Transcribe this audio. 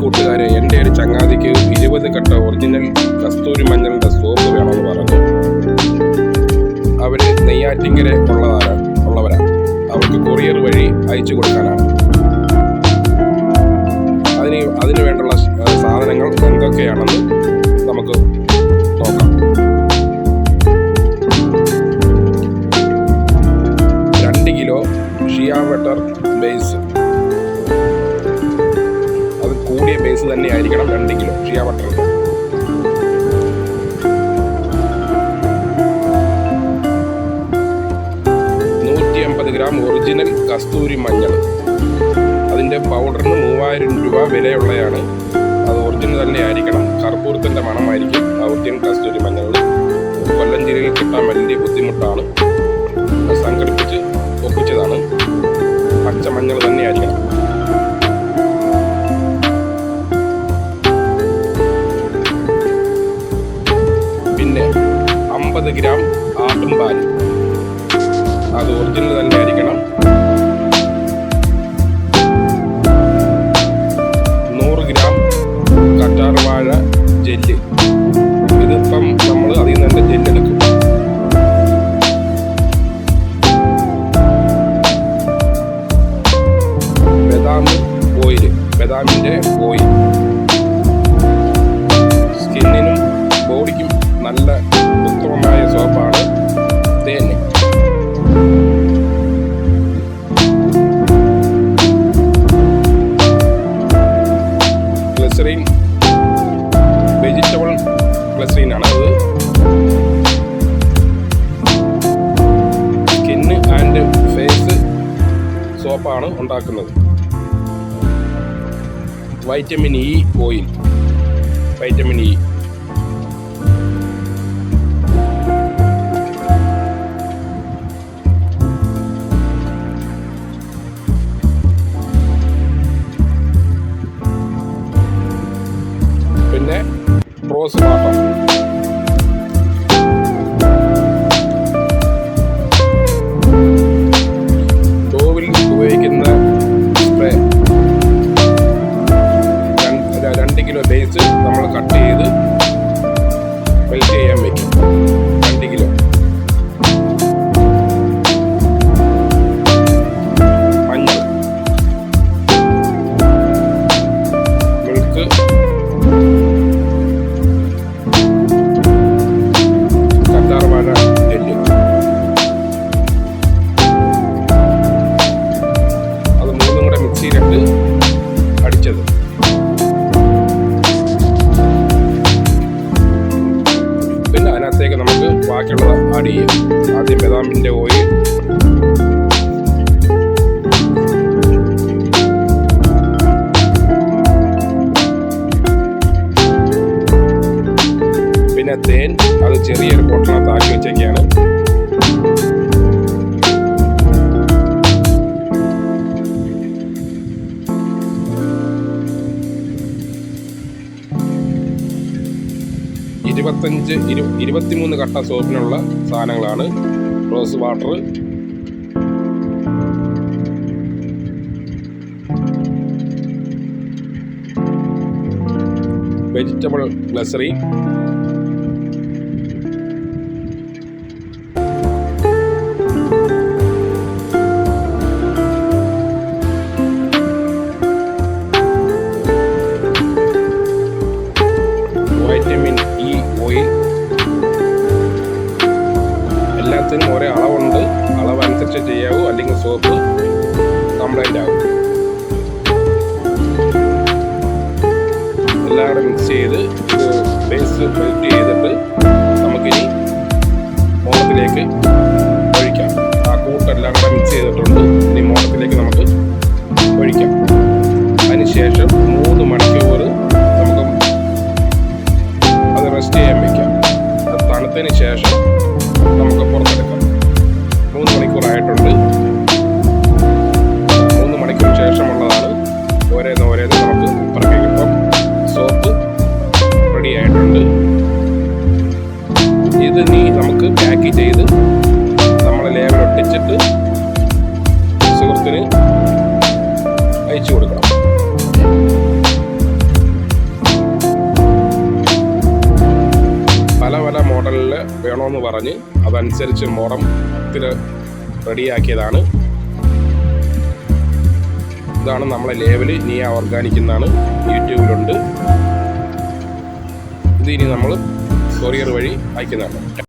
കൂട്ടുകാരെ, എൻ്റെ ഒരു ചങ്ങാതിക്ക് 20 കട്ട ഒറിജിനൽ കസ്തൂരി മഞ്ഞളുടെ സോപ്പ് വേണമെന്ന് പറഞ്ഞു. അവർ നെയ്യാറ്റിങ്കര ഉള്ളവരാണ്. അവർക്ക് കൊറിയർ വഴി അയച്ചു കൊടുക്കാനാണ്. അതിന് വേണ്ടുള്ള സാധനങ്ങൾ എന്തൊക്കെയാണെന്ന് നമുക്ക് നോക്കാം. 2 കിലോ ഷിയാ ബട്ടർ ബേസ്, അത് കൂടിയ ബേസ് തന്നെ ആയിരിക്കണം. 2 kilo shea butter. 150 gram original കസ്തൂരി മഞ്ഞൾ. അതിൻ്റെ പൗഡറിന് 3000 രൂപ വിലയുള്ളതാണ്. അത് ഒറിജിനൽ തന്നെ ആയിരിക്കണം. കർപ്പൂരത്തിൻ്റെ മണമായിരിക്കും ആ ഒറിജിനൽ കസ്തൂരി മഞ്ഞൾ. കൊല്ലം ജില്ലയിൽ കിട്ടാൻ വലിയ ബുദ്ധിമുട്ടാണ്. സംഘടിപ്പിച്ച് ഒപ്പിച്ചതാണ്. പച്ചമഞ്ഞൾ തന്നെ ആയിരിക്കണം. പിന്നെ 50 ഗ്രാം ആട്ടുംപാൽ, അത് ഒറിജിനൽ തന്നെ ആയിരിക്കണം. 100 ഗ്രാം കറ്റാർവാഴ ജെല്ല്, ഇതിപ്പം നമ്മൾ അതിൽ നിന്ന് തന്നെ ജെല്ലെടുക്കും. ബദാമിൻ്റെ ഓയിൽ, സ്കിന്നിനും ബോഡിക്കും നല്ല ഉത്തമമായ സോപ്പാണ്. തേൻ, ഗ്ലിസറിൻ, വെജിറ്റബിൾ ഗ്ലിസറിനാണ്. അത് സ്കിന്ന് ആൻഡ് ഫേസ് സോപ്പാണ് ഉണ്ടാക്കുന്നത്. Vitamin E oil, vitamin E. പിന്നെ റോസ് വാട്ടർ. ഡോവിൽ ഉപയോഗിക്കുന്ന സ്പ്രേ. 2 കിലോ ബേസ് നമ്മൾ കട്ട് ചെയ്ത് മെൽറ്റ് ചെയ്യാൻ വയ്ക്കും. 2 കിലോ. മഞ്ഞൾ, മിൽക്ക്, കറ്റാർവാഴ ജെല്ല്, അത് 3 കൂടെ മിക്സിയിലിട്ട് അടിച്ചത്. പിന്നെ അതിനകത്തേക്ക് നമുക്ക് ബാക്കിയുള്ളത് ആഡ് ചെയ്യും. ആദ്യം ബദാമിൻ്റെ ഓയിൽ, പിന്നെ തേൻ. അത് ചെറിയൊരു ബോട്ടിനകത്ത് ആക്കി വെച്ചേക്കാണ്. ഇരുപത്തഞ്ച് 23 കട്ട സോപ്പിനുള്ള സാധനങ്ങളാണ്. Rose water, vegetable glycerin, vitamin E oil. എല്ലാത്തിനും ഒരേ അളവുണ്ട്. അളവനുസരിച്ച് ചെയ്യാവൂ, അല്ലെങ്കിൽ സോപ്പ് കംപ്ലൈൻ്റ് ആകും. എല്ലാം കൂടെ മിക്സ് ചെയ്ത് ബേസ് മെൽറ്റ് ചെയ്തിട്ട് നമുക്കിനി മോളത്തിലേക്ക് ഒഴിക്കാം. ആ കൂട്ടെല്ലാം കൂടെ മിക്സ് ചെയ്തിട്ടുണ്ട്. ഇനി മോളത്തിലേക്ക് നമുക്ക് ഒഴിക്കാം. അതിനുശേഷം 3 മണിക്കൂർ നമുക്ക് അത് റെസ്റ്റ് ചെയ്യാൻ വയ്ക്കാം. അത് തണുത്തതിന് ശേഷം നമുക്ക് പുറത്തെടുക്കാം. 3 മണിക്കൂറായിട്ടുണ്ട്. 3 മണിക്കൂർ ശേഷമുള്ളതാണ്. ഓരോന്ന് നമുക്ക് പുറത്തേക്ക്. ഇപ്പം സോപ്പ് റെഡി ആയിട്ടുണ്ട്. ഇത് നമുക്ക് പാക്ക് ചെയ്ത് നമ്മൾ ലേബൽ ഒട്ടിച്ചിട്ട് വേണമെന്ന് പറഞ്ഞ് അതനുസരിച്ച് മുറത്തിൽ റെഡിയാക്കിയതാണ്. ഇതാണ് നമ്മളെ ലേബൽ. നിയ ഓർഗാനിക് എന്നാണ്, യൂട്യൂബിലുണ്ട്. ഇത് ഇനി നമ്മൾ കൊറിയർ വഴി അയക്കുന്നതാണ്.